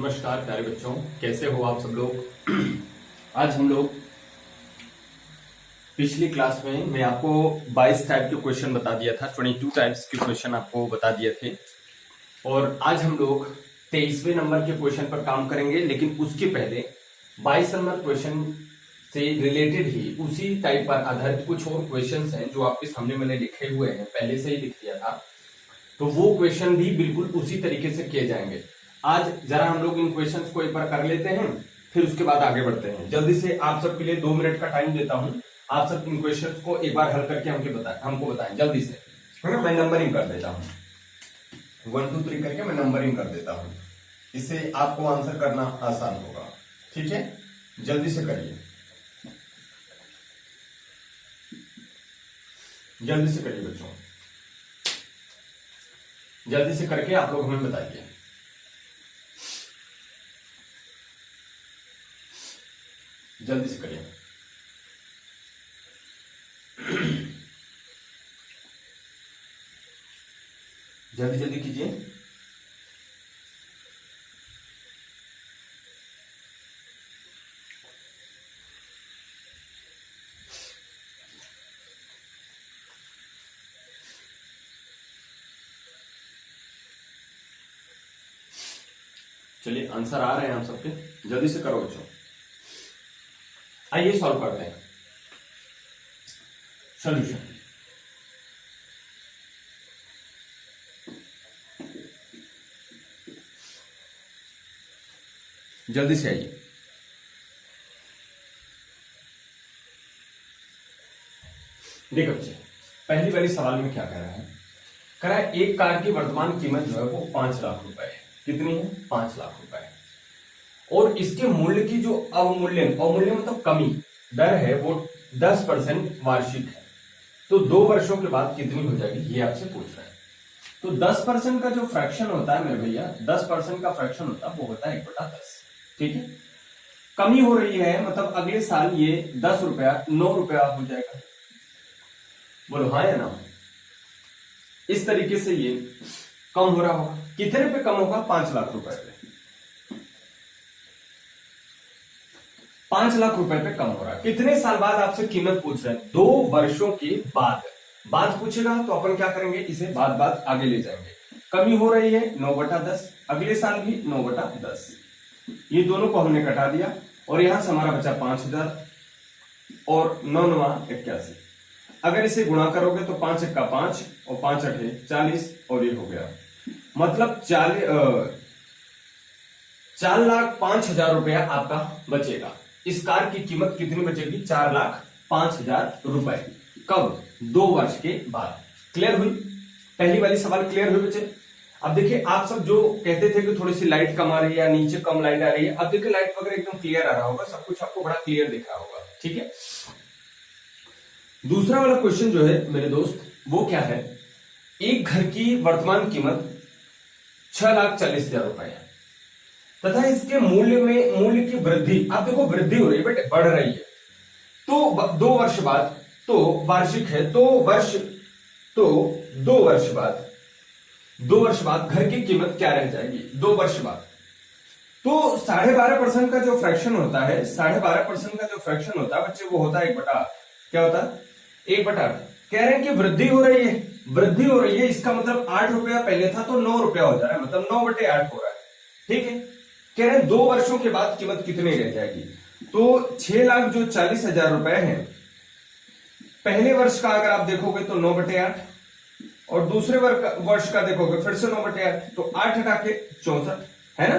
नमस्कार प्यारे बच्चों, कैसे हो आप सब लोग। आज हम लोग पिछली क्लास में मैं आपको 22 टाइप के क्वेश्चन बता दिया था, 22 टाइप्स के क्वेश्चन आपको बता दिए थे। और आज हम लोग 23वें नंबर के क्वेश्चन पर काम करेंगे, लेकिन उसके पहले 22 नंबर क्वेश्चन से रिलेटेड ही उसी टाइप पर आधारित कुछ और क्वेश्चंस हैं जो आपके सामने मैंने लिखे हुए हैं, पहले से ही लिख दिया था। तो वो क्वेश्चन भी बिल्कुल उसी तरीके से किए जाएंगे। आज जरा हम लोग इन क्वेश्चंस को एक बार कर लेते हैं, फिर उसके बाद आगे बढ़ते हैं। जल्दी से आप सबके लिए 2 मिनट का टाइम देता हूं, आप सब इन क्वेश्चंस को एक बार हल करके हमको बताएं जल्दी से, है ना। मैं नंबरिंग कर देता हूं, 1 2 3 करके मैं नंबरिंग कर देता हूं, इससे आपको आंसर करना आसान होगा। ठीक है, जल्दी से करिए, जल्दी से करिए बच्चों, जल्दी से करके आप लोग हमें बताइए। जल्दी से करिए। जल्दी जल्दी कीजिए। चलिए, आंसर आ रहे हैं आप सबके, जल्दी से करो बच्चों। आइए सॉल्व करते हैं सॉल्यूशन। जल्दी से आइए। देखो बच्चे, पहली वाली सवाल में क्या कह रहा है, कह रहा है एक कार की वर्तमान कीमत जो है वो 5 लाख रुपए है। कितनी है? 5 लाख रुपए। और इसके मूल्य की जो अवमूल्यन मतलब कमी दर है वो 10% वार्षिक है। तो 2 वर्षों के बाद कितनी हो जाएगी, ये आपसे पूछ रहा है। तो 10% का जो फ्रैक्शन होता है मेरे भैया, 10% का फ्रैक्शन होता है वो होता है 1/10। ठीक है, कमी हो रही है मतलब अगले साल ये 10 रुपया 9 रुपया हो जाएगा। बोलो हाँ या ना। इस तरीके से ये कम हो रहा होगा। कितने पे कम होगा? 5 लाख रुपए पे। 5 लाख रुपए पे कम हो रहा है। कितने साल बाद आपसे कीमत पूछ रहे हैं? 2 वर्षों के बाद पूछेगा तो अपन क्या करेंगे, इसे बाद आगे ले जाएंगे। कमी हो रही है 9/10, अगले साल भी 9/10। ये दोनों को हमने कटा दिया और यहां से हमारा बचा 5000 और 9 9 81। अगर इसे गुणा करोगे तो 5 1 5 और 5 8 40 और ये हो गया, मतलब 4,05,000 रुपया आपका बचेगा। इस कार की कीमत कितनी बचेगी? 4,05,000 रुपए। कब? 2 वर्ष के बाद। क्लियर हुई? पहली वाली सवाल क्लियर हुई बच्चे। अब देखिए, आप सब जो कहते थे कि थोड़ी सी लाइट कम आ रही है या नीचे कम लाइट आ रही है, अब देखिए लाइट वगैरह एकदम क्लियर आ रहा होगा, सब कुछ आपको बड़ा क्लियर दिख रहा होगा। ठीक है, दूसरा वाला क्वेश्चन जो है मेरे दोस्त वो क्या है, एक घर की वर्तमान कीमत 6,40,000 रुपए है तथा इसके मूल्य की वृद्धि, आप देखो वृद्धि हो रही है बेटे, बढ़ रही है। तो 2 वर्ष बाद, तो वार्षिक है, 2 वर्ष बाद घर की कीमत क्या रह जाएगी 2 वर्ष बाद? तो 12.5% का जो फ्रैक्शन होता है, 12.5% का जो फ्रैक्शन होता है बच्चे, वो होता है 1/8। क्या होता है? 1/8। कह रहे हैं कि वृद्धि हो रही है, इसका मतलब 8 रुपया पहले था तो 9 रुपया हो जा रहा है, मतलब 9/8 हो रहा है। ठीक है, कह रहे हैं 2 वर्षों के बाद कीमत कितनी रह जाएगी? तो 6,40,000 रुपए है। पहले वर्ष का अगर आप देखोगे तो 9/8 और दूसरे वर्ष का देखोगे फिर से 9/8, तो 8 हटा के 64 है ना।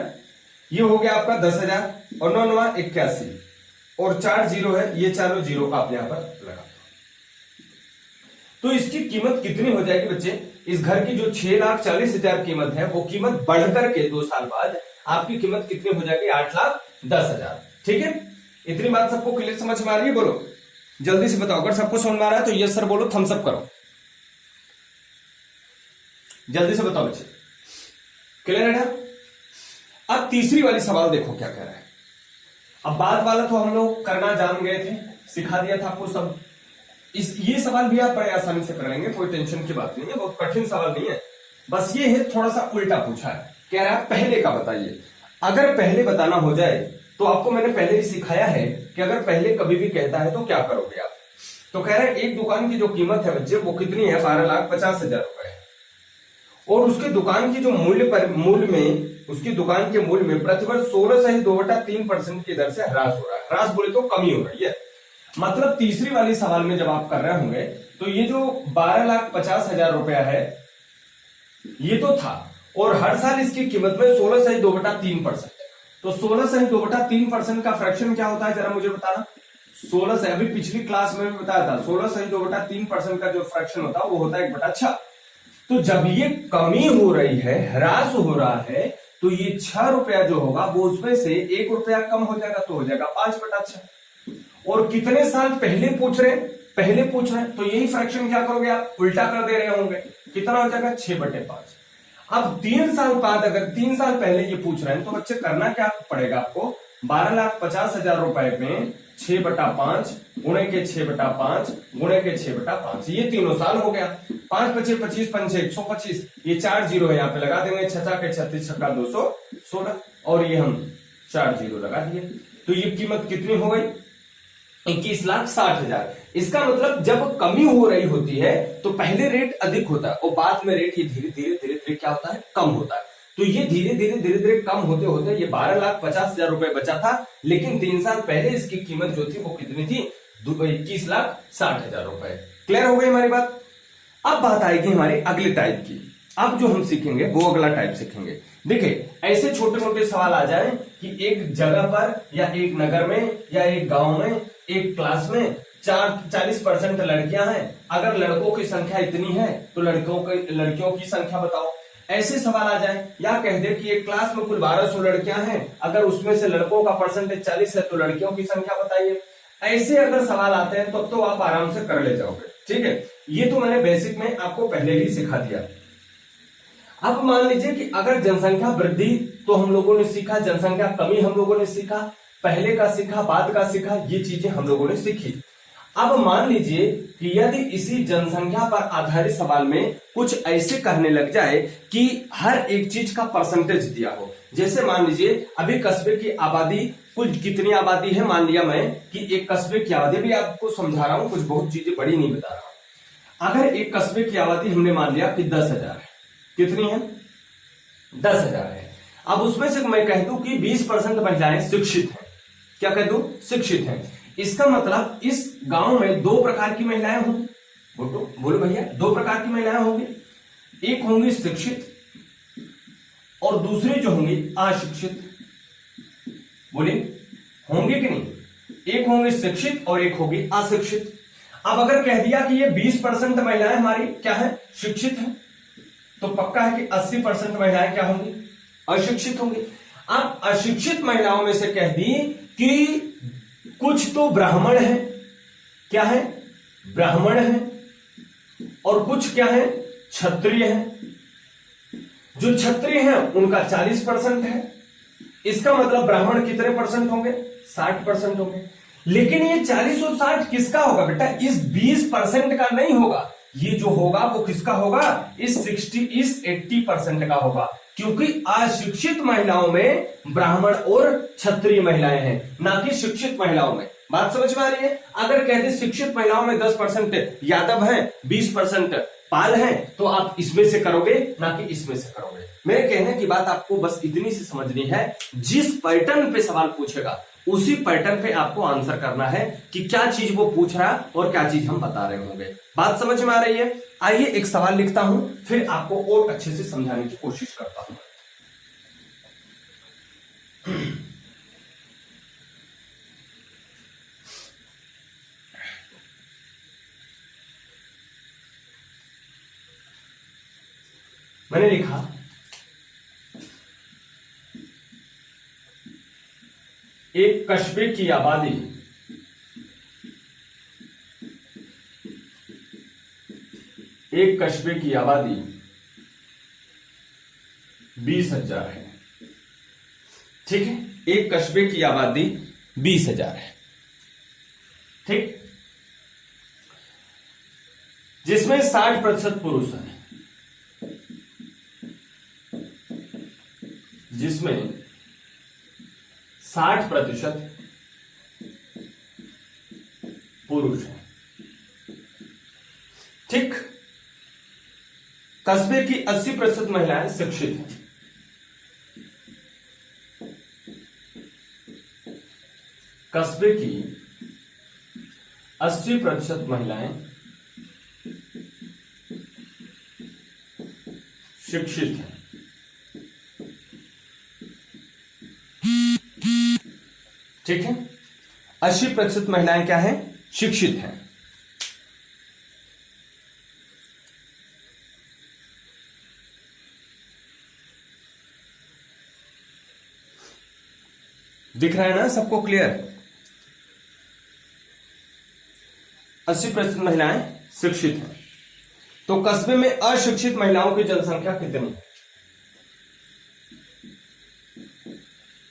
ये हो गया आपका 10,000 और 9 9 81 और 4 जीरो है, ये चारों जीरो आप यहां पर लगा। तो इसकी कीमत कितनी हो जाएगी बच्चे? इस घर की जो 6,40,000 कीमत है वो कीमत बढ़कर के 2 साल बाद आपकी कीमत कितनी हो जाएगी? 8,10,000। ठीक है, इतनी बात सबको क्लियर समझ में आ रही है? बोलो जल्दी से बताओ, अगर सबको समझ में आ रहा है तो यस सर बोलो, थम्स अप करो, जल्दी से बताओ बच्चे। क्लियर है ना? अब तीसरी वाली सवाल देखो क्या कह रहा है। अब बाद वाला तो हम लोग करना जान गए थे, सिखा दिया था आपको सब। ये सवाल भी आप बड़े आसानी से कर लेंगे, कोई टेंशन की बात नहीं है, बहुत कठिन सवाल नहीं है। बस ये है थोड़ा सा उल्टा पूछा है, कह रहा है पहले का बताइए। अगर पहले बताना हो जाए तो आपको मैंने पहले ही सिखाया है कि अगर पहले कभी भी कहता है तो क्या करोगे आप। तो कह रहे हैं एक दुकान की जो कीमत है बच्चे वो कितनी है, 12,50,000 रुपए है। और उसके दुकान की जो मूल्य में उसकी दुकान के मूल्य में प्रतिवर्ष 16.2/3% की दर से ह्रास हो रहा है। ह्रास बोले तो कमी हो रही है। मतलब तीसरी वाली सवाल में जब आप कर रहे होंगे तो ये जो 12,50,000 रुपया है ये तो था, और हर साल इसकी कीमत में 16.2/3%। तो 16.2/3% का फ्रैक्शन क्या होता है जरा मुझे बताना। 16 से, अभी पिछली क्लास में भी बताया था, 16.2/3% का जो फ्रैक्शन होता है वो होता है 1/6। तो जब ये कमी हो रही है, ह्रास हो रहा है, तो ये 6 रुपया जो होगा वो उसमें से 1 रुपया कम हो जाएगा, तो हो जाएगा 5/6। और कितने साल पहले पूछ रहे हैं, तो यही फ्रैक्शन क्या करोगे आप, उल्टा कर दे रहे होंगे। कितना हो जाएगा, 6/5। अब 3 साल बाद अगर 3 साल पहले ये पूछ रहे हैं तो बच्चे करना क्या पड़ेगा आपको, 12,50,000 रुपए में 6/5 गुणे के 6/5 गुणे के 6/5, ये तीनों साल हो गया। 5 × 5 = 25, 5 × 6 = 125, ये 4 जीरो है यहाँ पे लगा देंगे, 6 के 36, 6 216, और ये हम 4 जीरो लगा दिए। तो ये कीमत कितनी हो गई, 21,60,000। इसका मतलब जब कमी हो रही होती है तो पहले रेट अधिक होता है और बाद में रेट ये धीरे धीरे क्या होता है, कम होता है। तो ये धीरे धीरे कम होते होते ये 12,50,000 रुपए बचा था, लेकिन 3 साल पहले इसकी कीमत जो थी वो कितनी थी, 21,60,000 रुपए। क्लियर हो गई हमारी बात। अब बात आएगी हमारी अगले टाइप की। अब जो हम सीखेंगे वो अगला टाइप सीखेंगे। देखिए ऐसे छोटे मोटे सवाल आ जाए कि एक जगह पर या एक नगर में या एक गांव में एक क्लास में 40% लड़कियां हैं, अगर लड़कों की संख्या इतनी है तो लड़कियों की संख्या बताओ। ऐसे सवाल आ जाए, या कह दे कि एक क्लास में कुल 1200 लड़कियां हैं, अगर उसमें से लड़कों का परसेंटेज 40 है तो लड़कियों की संख्या बताइए। ऐसे अगर सवाल आते हैं तो आप आराम से कर ले जाओगे। ठीक है, ये तो मैंने बेसिक में आपको पहले ही सिखा दिया। अब मान लीजिए कि अगर जनसंख्या वृद्धि तो हम लोगों ने सीखा, जनसंख्या कमी हम लोगों ने सीखा, पहले का सीखा, बाद का सीखा, ये चीजें हम लोगों ने सीखी। अब मान लीजिए कि यदि इसी जनसंख्या पर आधारित सवाल में कुछ ऐसे कहने लग जाए कि हर एक चीज का परसेंटेज दिया हो। जैसे मान लीजिए अभी कस्बे की आबादी कुल कितनी आबादी है, मान लिया मैं कि एक कस्बे की आबादी, भी आपको समझा रहा हूं, कुछ बहुत चीजें बड़ी नहीं बता रहा हूं। अगर एक कस्बे की आबादी हमने मान लिया कि 10,000 है, कितनी है, 10,000 है। अब उसमें से मैं कह दूं कि 20% महिलाएं शिक्षित हैं। क्या कह दूं, शिक्षित हैं। इसका मतलब इस गांव में 2 प्रकार की महिलाएं होंगी। बोलो भैया, 2 प्रकार की महिलाएं होंगी, एक होंगी शिक्षित और दूसरी जो होंगी अशिक्षित। बोलिए होंगे कि नहीं, एक होंगी शिक्षित और एक होगी अशिक्षित। अब अगर कह दिया कि ये 20% महिलाएं हमारी क्या है, शिक्षित है, तो पक्का है कि 80% महिलाएं क्या होंगी, अशिक्षित होंगी। अब अशिक्षित महिलाओं में से कह दी कि कुछ तो ब्राह्मण है, क्या है, ब्राह्मण है, और कुछ क्या है, क्षत्रिय है। जो क्षत्रिय है उनका 40% है। इसका मतलब ब्राह्मण कितने परसेंट होंगे, 60% होंगे। लेकिन ये 40 और 60 किसका होगा बेटा, इस 20% का नहीं होगा। ये जो होगा वो किसका होगा, इस 80% का होगा, क्योंकि अशिक्षित महिलाओं में ब्राह्मण और क्षत्रिय महिलाएं हैं, ना कि शिक्षित महिलाओं में। बात समझ में आ रही है। अगर कहते शिक्षित महिलाओं में 10% यादव हैं, 20% पाल हैं, तो आप इसमें से करोगे ना कि इसमें से करोगे। मेरे कहने की बात आपको बस इतनी सी समझनी है, जिस पैटर्न पे सवाल पूछेगा उसी पैटर्न पे आपको आंसर करना है कि क्या चीज वो पूछ रहा है और क्या चीज हम बता रहे होंगे। बात समझ में आ रही है। आइए एक सवाल लिखता हूं, फिर आपको और अच्छे से समझाने की कोशिश करता हूं। मैंने लिखा एक कस्बे की आबादी एक कस्बे की आबादी 20,000 है। ठीक है, एक कस्बे की आबादी 20,000 है। ठीक, जिसमें 60% पुरुष हैं, जिसमें 60% पुरुष हैं। ठीक, कस्बे की 80% महिलाएं शिक्षित हैं। कस्बे की 80% महिलाएं शिक्षित हैं। ठीक है, 80% महिलाएं क्या हैं? शिक्षित हैं। दिख रहा है ना सबको क्लियर? 80% महिलाएं शिक्षित हैं। तो कस्बे में अशिक्षित महिलाओं की जनसंख्या कितनी है?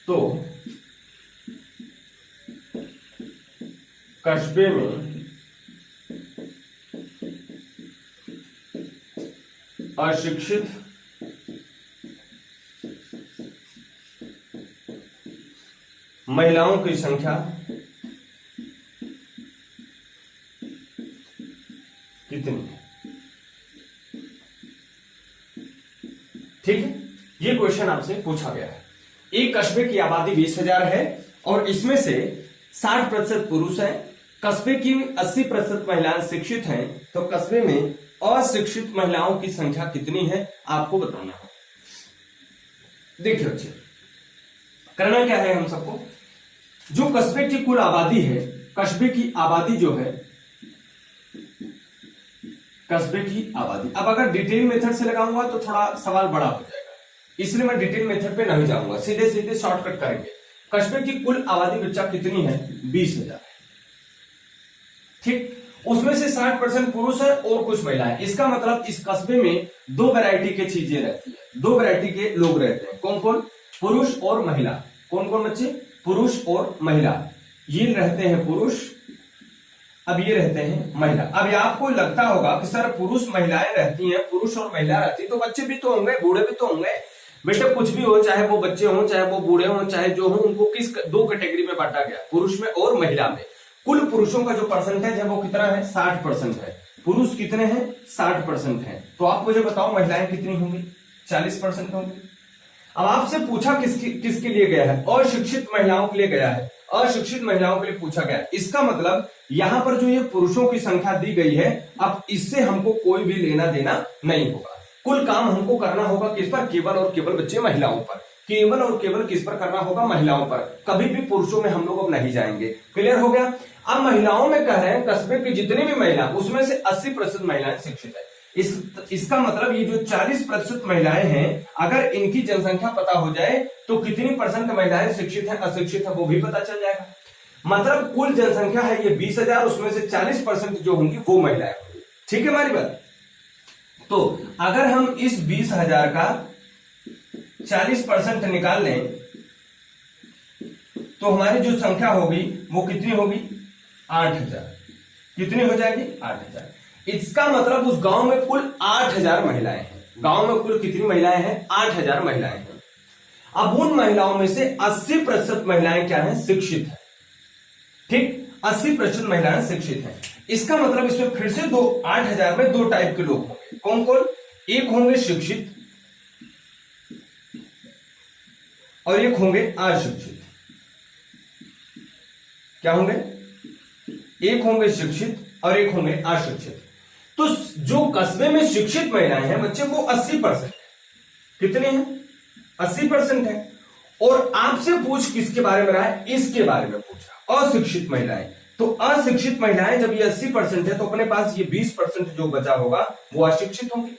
तो कस्बे में अशिक्षित महिलाओं की संख्या कितनी है? ठीक है, ये क्वेश्चन आपसे पूछा गया है। एक कस्बे की आबादी 20,000 है और इसमें से 60% पुरुष है। कस्बे की 80% महिलाएं शिक्षित हैं, तो कस्बे में अशिक्षित महिलाओं की संख्या कितनी है आपको बताना है। देखिए बच्चे, करना क्या है हम सबको, जो कस्बे की कुल आबादी है, कस्बे की आबादी जो है, कस्बे की आबादी, अब अगर डिटेल मेथड से लगाऊंगा तो थोड़ा सवाल बड़ा हो जाएगा, इसलिए मैं डिटेल मेथड पे नहीं जाऊंगा, सीधे सीधे शॉर्टकट करेंगे। कस्बे की कुल आबादी बच्चा कितनी है? 20,000 है। ठीक, उसमें से 60% पुरुष है और कुछ महिलाएं। इसका मतलब इस कस्बे में दो वैरायटी की चीजें रहती है, दो वैरायटी के लोग रहते हैं। कौन कौन? पुरुष और महिला। कौन कौन बच्चे? पुरुष और महिला। ये रहते हैं पुरुष, अब ये रहते हैं महिला। अब आपको लगता होगा कि सर पुरुष महिलाएं रहती हैं, पुरुष और महिला रहती है, तो बच्चे भी तो होंगे, बूढ़े भी तो होंगे। बेटे कुछ भी हो, चाहे वो बच्चे हों, चाहे वो बूढ़े हों, चाहे जो हो, उनको किस दो कैटेगरी में बांटा गया? पुरुष में और महिला में। कुल पुरुषों का जो परसेंटेज है वो कितना है? 60% है। पुरुष कितने हैं? 60% है। तो आप मुझे बताओ महिलाएं कितनी होंगी? 40% होंगी। अब आपसे पूछा किसके लिए गया है? अशिक्षित महिलाओं के लिए गया है, अशिक्षित महिलाओं के लिए पूछा गया है। इसका मतलब यहां पर जो ये पुरुषों की संख्या दी गई है, अब इससे हमको कोई भी लेना देना नहीं होगा। कुल काम हमको करना होगा किस पर? केवल और केवल बच्चे महिलाओं पर। केवल और केवल किस पर करना होगा? महिलाओं पर। कभी भी पुरुषों में हम लोग अब नहीं जाएंगे। क्लियर हो गया? अब महिलाओं में कह रहे हैं कस्बे की जितनी भी महिला, उसमें से 80% महिलाएं शिक्षित है। इसका मतलब ये जो 40% महिलाएं हैं, अगर इनकी जनसंख्या पता हो जाए तो कितनी परसेंट महिलाएं शिक्षित है, अशिक्षित है, वो भी पता चल जाएगा। मतलब कुल जनसंख्या है ये 20,000, उसमें से 40% जो होंगी वो महिलाएं होंगी। ठीक है हमारी बात? तो अगर हम इस 20,000 का 40% निकाल लें तो हमारी जो संख्या होगी वो कितनी होगी? 8,000। कितनी हो जाएगी? 8,000। इसका मतलब उस गांव में कुल 8,000 महिलाएं हैं। गांव में कुल कितनी महिलाएं हैं? 8,000 महिलाएं हैं। अब उन महिलाओं में से 80% महिलाएं क्या हैं? शिक्षित है। ठीक, 80% महिलाएं शिक्षित हैं। इसका मतलब इसमें फिर से 8,000 में दो टाइप के लोग होंगे। कौन कौन? एक होंगे शिक्षित और एक होंगे अशिक्षित। क्या होंगे? एक होंगे शिक्षित और एक होंगे अशिक्षित। तो जो कस्बे में शिक्षित महिलाएं हैं बच्चे, वो 80% है। कितने हैं? 80% है। और आपसे पूछ किसके बारे में रहा है? इसके बारे में पूछा, अशिक्षित महिलाएं। तो अशिक्षित महिलाएं जब ये 80% है तो अपने पास ये 20% जो बचा होगा वो अशिक्षित होंगे।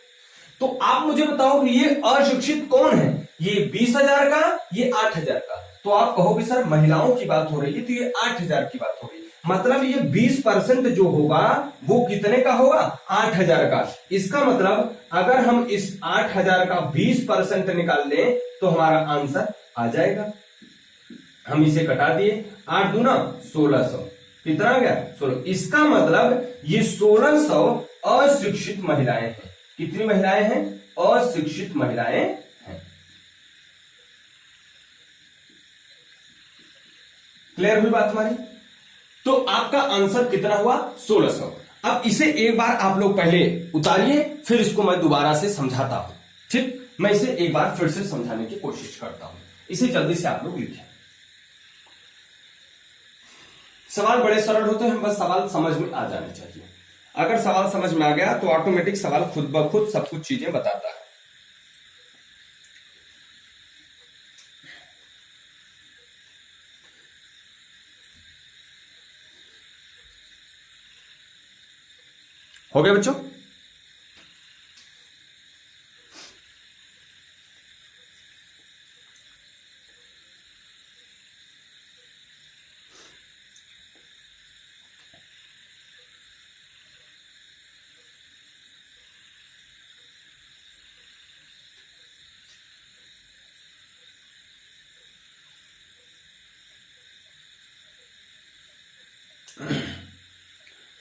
तो आप मुझे बताओ कि ये अशिक्षित कौन है? ये 20,000 का, ये 8,000 का। तो आप कहोगे सर महिलाओं की बात हो रही है तो ये 8,000 की बात हो रही है। मतलब ये 20% जो होगा वो कितने का होगा? 8,000 का। इसका मतलब अगर हम इस 8,000 का 20% निकाल लें तो हमारा आंसर आ जाएगा। हम इसे कटा दिए, 8 दूना 1600। कितना आ गया? 16। इसका मतलब ये 1600 अशिक्षित महिलाएं हैं। कितनी महिलाएं हैं? अशिक्षित महिलाएं हैं। क्लियर हुई बात हमारी? तो आपका आंसर कितना हुआ? 1600। अब इसे एक बार आप लोग पहले उतारिए, फिर इसको मैं दोबारा से समझाता हूं। ठीक, मैं इसे एक बार फिर से समझाने की कोशिश करता हूं। इसे जल्दी से आप लोग लिखें। सवाल बड़े सरल होते हैं, बस सवाल समझ में आ जाने चाहिए। अगर सवाल समझ में आ गया तो ऑटोमेटिक सवाल खुद ब खुद सब कुछ चीजें बताता है। हो गया बच्चों?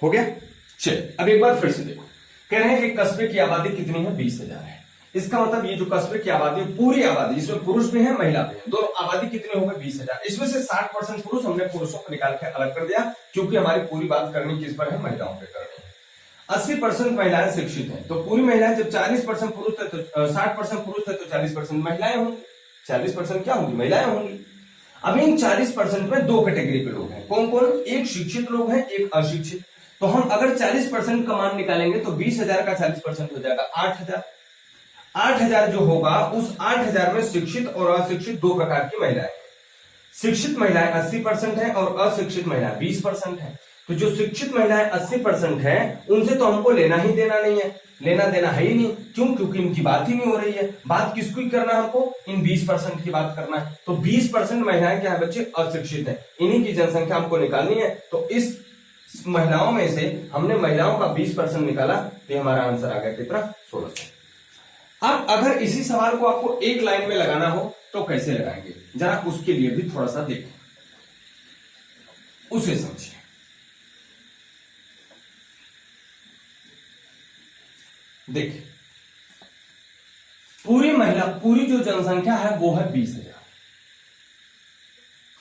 हो गया? चलिए अब एक बार फिर से देखो। कह रहे हैं कि कस्बे की आबादी कितनी है? 20,000 है। इसका मतलब ये जो कस्बे की आबादी, पूरी आबादी, इसमें पुरुष भी है महिला भी है, दोनों आबादी कितनी हो गई? 20,000। इसमें से 60% पुरुष, हमने पुरुषों को निकाल के अलग कर दिया क्योंकि हमारी पूरी बात करनी किस पर है? महिलाओं पे करनी है। 80% महिलाएं शिक्षित हैं, तो पूरी महिलाएं, जब 40% पुरुष थे तो 60% पुरुष थे तो 40% महिलाएं होंगी। 40% क्या होंगी? महिलाएं होंगी। अब इन 40% में दो कैटेगरी के लोग हैं। कौन कौन? एक शिक्षित लोग हैं, एक अशिक्षित। तो हम अगर 40% का मान निकालेंगे तो 20,000 का 40% हो जाएगा 8,000। 8,000 जो होगा, उस 8,000 में शिक्षित और अशिक्षित दो प्रकार की महिलाएं हैं। शिक्षित महिलाएं 80% है और अशिक्षित महिलाएं 20% है। तो जो शिक्षित महिलाएं 80% है, उनसे तो हमको लेना ही देना नहीं है, लेना देना है ही नहीं। क्यों? क्योंकि इनकी बात ही नहीं हो रही है। बात किसकी करना है हमको? इन 20% की बात करना है। तो 20% महिलाएं क्या है बच्चे? अशिक्षित है। इन्हीं की जनसंख्या हमको निकालनी है। तो इस महिलाओं में से हमने महिलाओं का 20% निकाला, तो हमारा आंसर आ गया कितना? 1600। अब अगर इसी सवाल को आपको एक लाइन में लगाना हो तो कैसे लगाएंगे, जरा उसके लिए भी थोड़ा सा देखें, उसे समझिए। देखिए, पूरी जो जनसंख्या है वो है 20,000।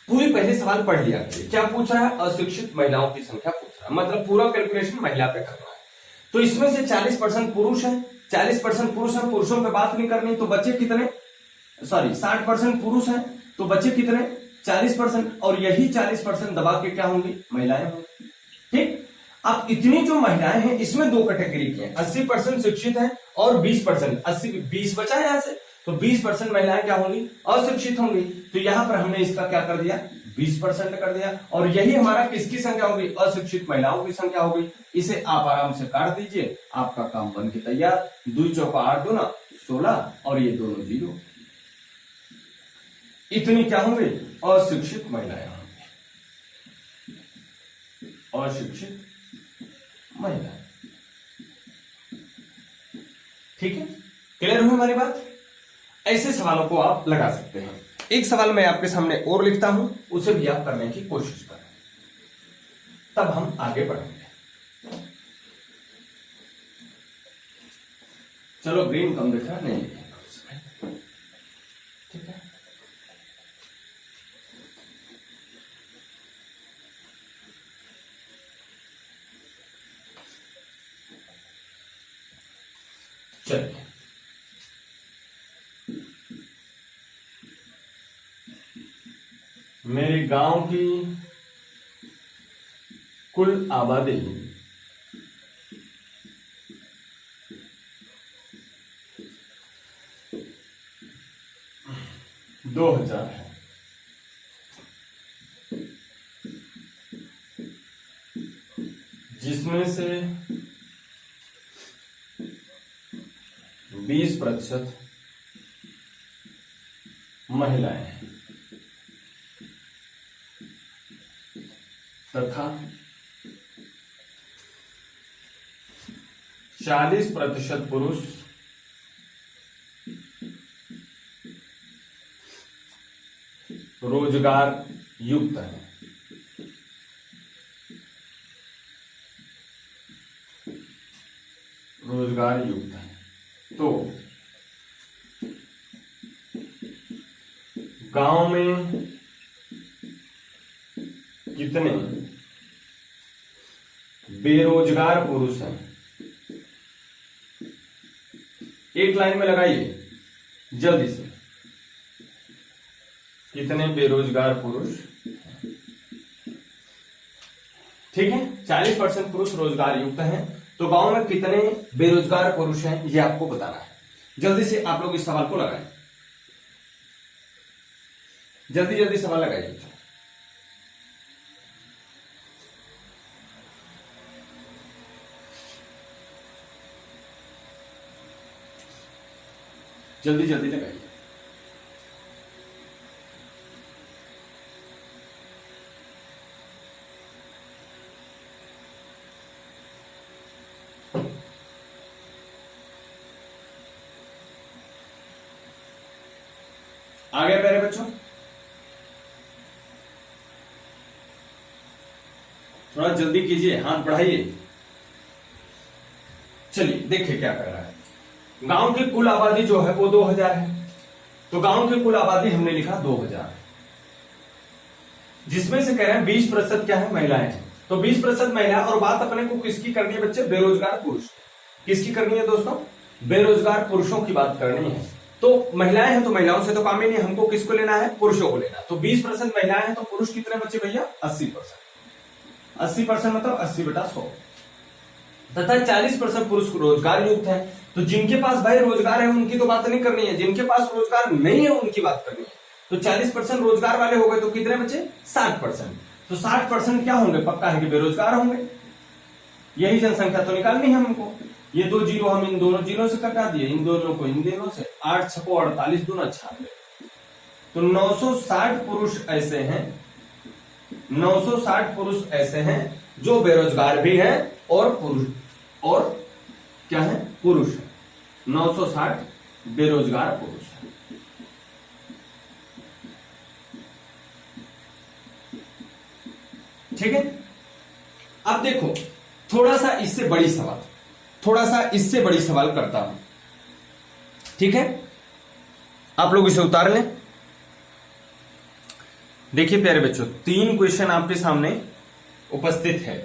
पूरी पहले सवाल पढ़ लिया, क्या पूछ रहा है? अशिक्षित महिलाओं की संख्या पूछ रहा है, मतलब पूरा कैलकुलेशन महिला पे करना है। तो इसमें से 40% पुरुष है, 40% पुरुष है, पुरुषों पे बात नहीं करनी, तो बच्चे कितने? सॉरी, 60% पुरुष है, तो बच्चे कितने? 40%। और यही 40% दबा के क्या होंगी? महिलाएं होंगी। ठीक, अब इतनी जो महिलाएं हैं, इसमें दो कैटेगरी की हैं। 80% शिक्षित है और 20%, 20 बचा है यहां से, तो 20% महिलाएं क्या होंगी? अशिक्षित होंगी। तो यहां पर हमने इसका क्या कर दिया? 20% कर दिया। और यही हमारा किसकी संख्या होगी? अशिक्षित महिलाओं की संख्या होगी। इसे आप आराम से काट दीजिए, आपका काम बन के तैयार। 2 चौका 8 दूना 16, और ये दोनों 0। इतनी क्या होंगे? अशिक्षित महिलाएं होंगी, अशिक्षित महिलाएं। ठीक है, क्लियर हुई हमारी बात? ऐसे सवालों को आप लगा सकते हैं। एक सवाल मैं आपके सामने और लिखता हूं, उसे भी आप करने की कोशिश करें, तब हम आगे बढ़ेंगे। चलो, ग्रीन कम दिख रहा, नहीं लिखेंगे उसमें। ठीक है, चलिए। मेरे गांव की कुल आबादी 2,000 है। जिसमें से 20% महिलाएं हैं तथा 40% पुरुष रोजगार युक्त है। रोजगार युक्त है। तो गांव में कितने बेरोजगार पुरुष हैं, एक लाइन में लगाइए जल्दी से, कितने बेरोजगार पुरुष, ठीक है। 40% पुरुष रोजगार युक्त हैं, तो गांव में कितने बेरोजगार पुरुष हैं ये आपको बताना है। जल्दी से आप लोग इस सवाल को लगाएं, जल्दी जल्दी सवाल लगाइए। जल्दी जल्दी लगाइए। आ गया प्यारे बच्चों, थोड़ा जल्दी कीजिए, हाथ बढ़ाइए। चलिए देखिए क्या कर रहा है। गांव की कुल आबादी जो है वो 2000 है, तो गांव की कुल आबादी हमने लिखा 2000, जिसमें से कह रहे हैं 20% क्या है, महिलाएं हैं। तो 20% महिला, और बात अपने को किसकी करनी है बच्चे, बेरोजगार पुरुष। किसकी करनी है दोस्तों, बेरोजगार पुरुषों की बात करनी है। तो महिलाएं हैं तो महिलाओं से तो काम ही नहीं, हमको किसको लेना है, पुरुषों को लेना। तो 20% महिलाएं हैं तो पुरुष कितने बच्चे भैया, 80%। 80% मतलब 80/100, तथा 40% पुरुष रोजगार युक्त है। तो जिनके पास भाई रोजगार है उनकी तो बात नहीं करनी है, जिनके पास रोजगार नहीं है उनकी बात करनी है। तो 40% रोजगार वाले हो गए, तो कितने बच्चे, 60%। तो 60% क्या होंगे, पक्का है कि बेरोजगार होंगे। यही जनसंख्या तो निकालनी है हमको। ये 2 जीरो हम इन दोनों जीरो से कटा दिए, इन दोनों को इन दोनों से, 8 छको 48, दूना 96। तो 960 पुरुष ऐसे हैं, 960 पुरुष ऐसे हैं जो बेरोजगार भी हैं और पुरुष, और क्या है, पुरुष है। 960 बेरोजगार पुरुष है। ठीक है। अब देखो थोड़ा सा इससे बड़ी सवाल, थोड़ा सा इससे बड़ी सवाल करता हूं, ठीक है। आप लोग इसे उतार लें। देखिए प्यारे बच्चों, 3 क्वेश्चन आपके सामने उपस्थित है।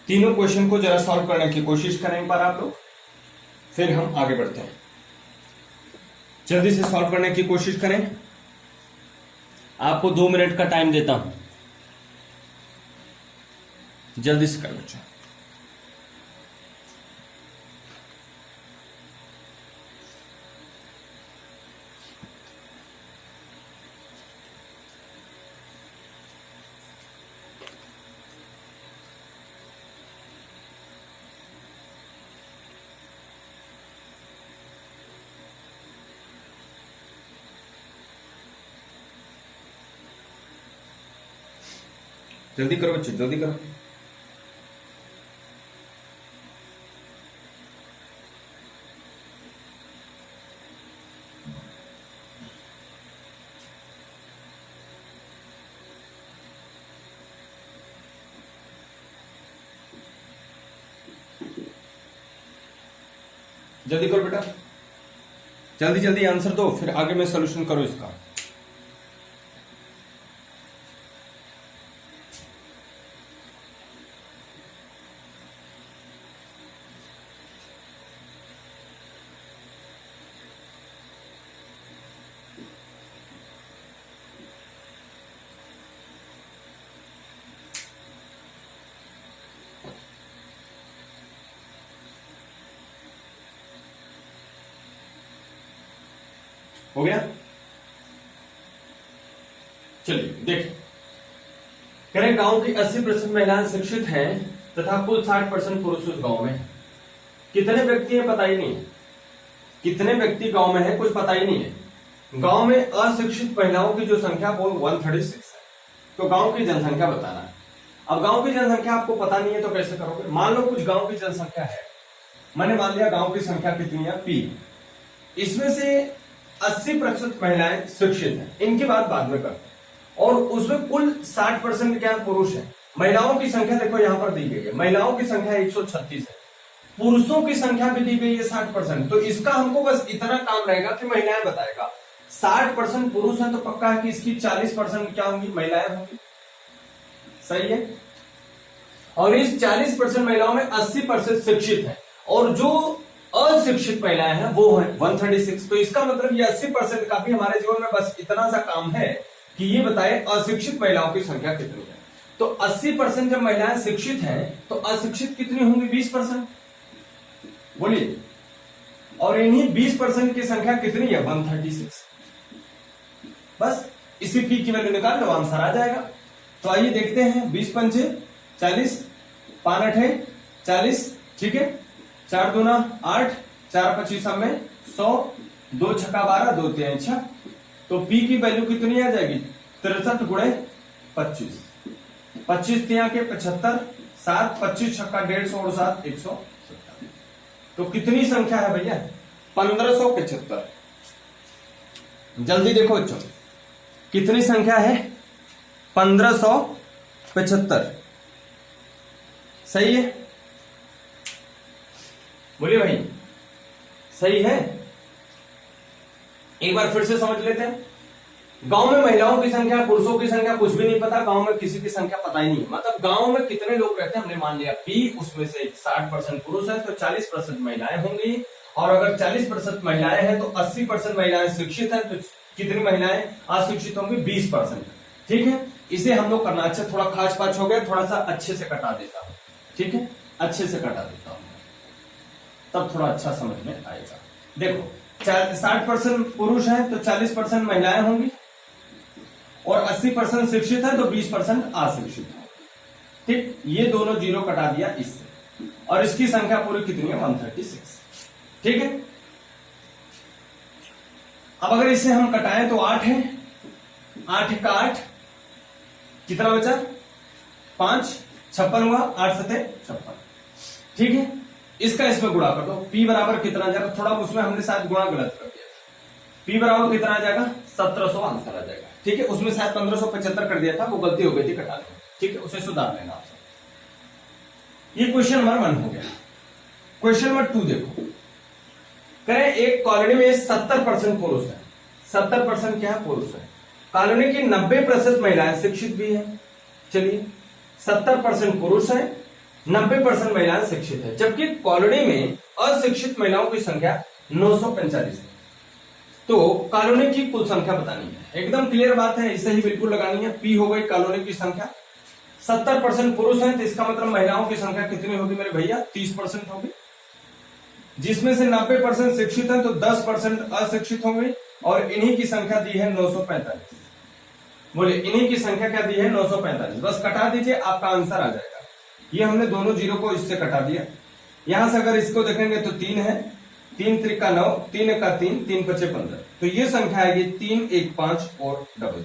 तीनों क्वेश्चन को जरा सॉल्व करने की कोशिश करें एक बार आप लोग, फिर हम आगे बढ़ते हैं। जल्दी से सॉल्व करने की कोशिश करें। आपको 2 मिनट का टाइम देता हूं, जल्दी से कर बच्चों। जल्दी करो बच्चे, जल्दी करो। जल्दी करो बेटा, जल्दी जल्दी आंसर दो, फिर आगे में सॉल्यूशन करो इसका। हो गया। चलिए देखिए, कह रहे गांव की 80% महिलाएं शिक्षित हैं तथा कुल 60% पुरुष उस गांव में है। कितने व्यक्ति है पता ही नहीं है, कितने व्यक्ति गांव में है कुछ पता ही नहीं है। गांव में अशिक्षित महिलाओं की जो संख्या वो 136 है। तो गांव की जनसंख्या बताना है। अब गांव की जनसंख्या आपको पता नहीं है तो कैसे करोगे। मान लो कुछ गांव की जनसंख्या है, मैंने मान लिया गांव की संख्या कितनी है, P। इसमें से 80% महिलाएं शिक्षित हैं, इनकी बात बाद में करते हैं। और उसमें कुल 60% क्या पुरुष हैं। महिलाओं की संख्या देखो यहां पर दी गई है, महिलाओं की संख्या 136 है, पुरुषों की संख्या भी दी गई है 60%। तो इसका हमको बस इतना काम रहेगा कि महिलाएं बताएगा। 60% पुरुष हैं तो पक्का है कि इसकी 40% क्या होंगी, महिलाएं होंगी। सही है। और इस 40% महिलाओं में 80% शिक्षित है और जो अशिक्षित महिलाएं हैं वो है 136। तो इसका मतलब ये 80% का भी हमारे जीवन में बस इतना सा काम है कि ये बताए अशिक्षित महिलाओं की संख्या कितनी है। तो 80% जब महिलाएं शिक्षित हैं तो अशिक्षित कितनी होंगी? 20%। बोलिए। और इन्हीं 20% की संख्या कितनी है? 136। बस इसी पी की वैल्यू निकाल लो, आंसर आ जाएगा। तो आइए देखते हैं। 20 पंचे 40, 5 8 40, ठीक है। 4 दूना 8, 4 25 में 100, 2 छक्का 12, 2 3 6। तो पी की वैल्यू कितनी आ जाएगी? 63 गुणे 25, 25 तिया के 75, 7 25 छक्का 150 और 7 170। तो कितनी संख्या है भैया? 1575। जल्दी देखो बच्चों, कितनी संख्या है? 1575। सही है? बोलिए भाई, सही है? एक बार फिर से समझ लेते हैं। गांव में महिलाओं की संख्या, पुरुषों की संख्या कुछ भी नहीं पता। गांव में किसी की संख्या पता ही नहीं। मतलब गांव में कितने लोग रहते हैं हमने मान लिया पी, उसमें से 60% पुरुष है तो 40% महिलाएं होंगी। और अगर 40% महिलाएं हैं तो 80% महिलाएं शिक्षित हैं, तो कितनी महिलाएं अशिक्षित होंगी? 20%। ठीक है, इसे हम लोग करना। अच्छा, थोड़ा खाच पाच हो गया, थोड़ा सा अच्छे से कटा देता हूं। ठीक है, अच्छे से कटा देता हूं, तब थोड़ा अच्छा समझ में आएगा। देखो, 60% पुरुष है तो 40% महिलाएं होंगी और 80% शिक्षित है तो 20% अशिक्षित है। ठीक, ये दोनों जीरो कटा दिया इससे। और इसकी संख्या पूरी कितनी है? 136। ठीक है, अब अगर इसे हम कटाएं तो 8 है, 8 का 8 कितना बचा? 5, 56 हुआ, 8 7 56। ठीक है, इसका इसमें गुणा कर दो। P बराबर कितना आ जाएगा? थोड़ा उसमें हमने शायद गुणा गलत कर दिया। P बराबर कितना आ जाएगा? 1700 आंसर आ जाएगा। ठीक है, उसमें शायद 1575 कर दिया था, वो गलती हो गई थी कटाने में। ठीक है, उसे सुधार लेना आप सब। ये क्वेश्चन नंबर 1 हो गया। क्वेश्चन नंबर 2 देखो, करें एक कॉलोनी में 70% पुरुष है। 70% क्या है? पुरुष है। कॉलोनी की 90% महिलाएं शिक्षित भी है। चलिए, 70% पुरुष है, 90% महिलाएं शिक्षित है, जबकि कॉलोनी में अशिक्षित महिलाओं की संख्या 945 है। तो कॉलोनी की कुल संख्या बतानी है। एकदम क्लियर बात है, इसे ही बिल्कुल लगानी है। पी हो गई कॉलोनी की संख्या। 70% पुरुष है तो इसका मतलब महिलाओं की संख्या कितनी होगी मेरे भैया? 30% होगी। जिसमें से 90% शिक्षित है तो 10% अशिक्षित होंगे। और इन्हीं की संख्या दी है 945। बोले, इन्हीं की संख्या क्या दी है? 945। बस कटा दीजिए, आपका आंसर आ जाएगा। ये हमने दोनों जीरो को इससे कटा दिया। यहां से अगर इसको देखेंगे तो 3 है, 3 त्रिका 9, 3 का 3, 3 पचे 15। तो ये संख्या आएगी 3 1 5 और 00।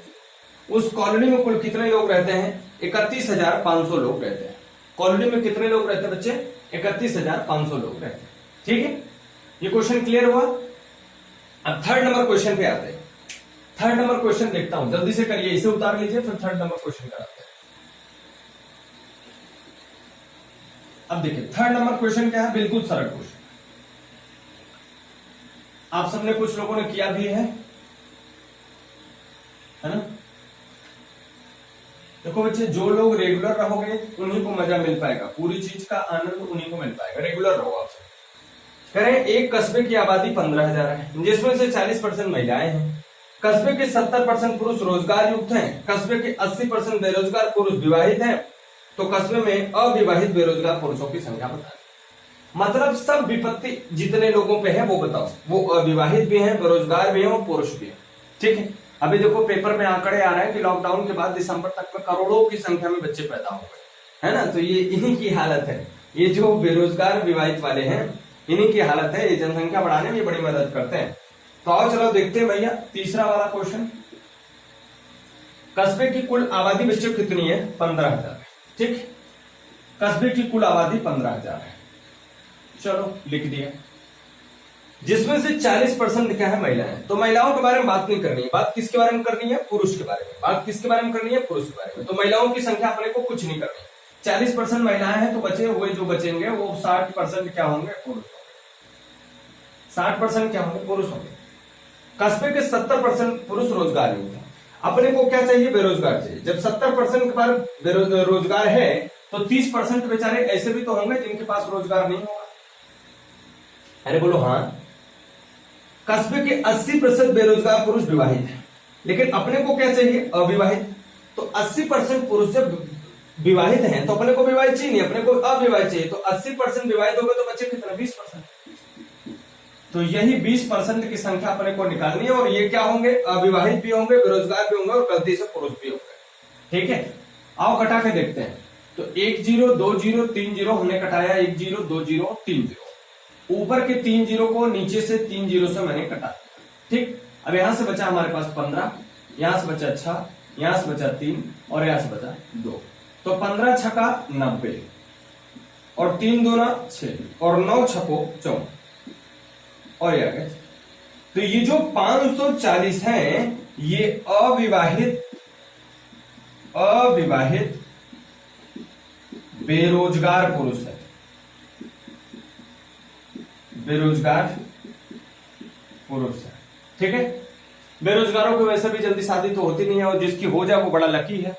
उस कॉलोनी में कुल कितने लोग रहते हैं? 31,500 लोग रहते हैं। कॉलोनी में कितने लोग रहते हैं बच्चे? 31,500 लोग रहते हैं। ठीक है, ये क्वेश्चन क्लियर हुआ। अब थर्ड नंबर क्वेश्चन पे आते हैं। थर्ड नंबर क्वेश्चन देखता हूं, जल्दी से करिए, इसे उतार लीजिए, फिर थर्ड नंबर क्वेश्चन कराते हैं। अब देखिए, थर्ड नंबर क्वेश्चन क्या है? बिल्कुल सरल क्वेश्चन। आप सबने, कुछ लोगों ने किया भी है ना? देखो बच्चे, जो लोग रेगुलर रहोगे उन्हीं को मजा मिल पाएगा, पूरी चीज का आनंद उन्हीं को मिल पाएगा। रेगुलर रहो आप सब। करें एक कस्बे की आबादी 15,000 है, जिसमें से 40% महिलाएं हैं। कस्बे के 70% पुरुष रोजगार युक्त हैं। कस्बे के 80% बेरोजगार पुरुष विवाहित हैं। तो कस्बे में अविवाहित बेरोजगार पुरुषों की संख्या बताएं। मतलब सब विपत्ति जितने लोगों पे है वो बताओ। वो अविवाहित भी हैं, बेरोजगार भी हैं और पुरुष भी हैं। ठीक है, अभी देखो पेपर में आंकड़े आ रहे हैं कि लॉकडाउन के बाद दिसंबर तक में करोड़ों की संख्या में बच्चे पैदा हो गए, है ना? तो ये इन्हीं की हालत है। ये जो बेरोजगार विवाहित वाले हैं, इन्हीं की हालत है। ये जनसंख्या बढ़ाने में बड़ी मदद करते हैं। तो आओ चलो देखते हैं भैया तीसरा वाला क्वेश्चन। कस्बे की कुल आबादी बच्चों कितनी है? 15,000। ठीक, कस्बे की कुल आबादी 15,000 है। चलो लिख दिया। जिसमें से 40% क्या है? महिलाएं। तो महिलाओं के बारे में बात नहीं करनी है। बात किसके बारे में करनी है? पुरुष के बारे में। बात किसके बारे में करनी है? पुरुष के बारे में। तो महिलाओं की संख्या अपने को कुछ नहीं करनी। 40% महिलाएं हैं तो बचे हुए जो बचेंगे वो 60% क्या होंगे? पुरुष होंगे। 60% क्या होंगे? पुरुष होंगे। कस्बे के 70% पुरुष रोजगार युक्त हैं। अपने को क्या चाहिए? बेरोजगार चाहिए। जब 70% के पास रोजगार है तो 30% बेचारे ऐसे भी तो होंगे जिनके पास रोजगार नहीं होगा। अरे बोलो हाँ। कस्बे के 80% बेरोजगार पुरुष विवाहित हैं, लेकिन अपने को क्या चाहिए? अविवाहित। तो 80% पुरुष जब विवाहित हैं तो अपने को विवाहित चाहिए नहीं, अपने को अविवाहित चाहिए। तो 80% विवाहित हो गए तो बचे कितना? 20%। तो यही 20% की संख्या अपने को निकालनी है, और ये क्या होंगे? अविवाहित भी होंगे, बेरोजगार भी होंगे, और गलती से पुरुष भी होंगे। ठीक है, आओ कटा के देखते हैं। तो 1 0 2 0 3 0 हमने कटाया, 1 0 2 0 3 0। ऊपर के 3 0 को नीचे से 3 0 से मैंने कटा दिया। ठीक, अब यहां से बचा हमारे पास 15, यहां से बचा 6, यहां से बचा 3, और यहां से बचा 2। तो 15 छका 90, और 3 दूना 6, और 9 छको 14, और ये आ गया। तो ये जो 540 हैं ये अविवाहित बेरोजगार पुरुष है। बेरोजगार पुरुष है। ठीक है, बेरोजगारों को वैसे भी जल्दी शादी तो होती नहीं है, और जिसकी हो जाए वो बड़ा लकी है।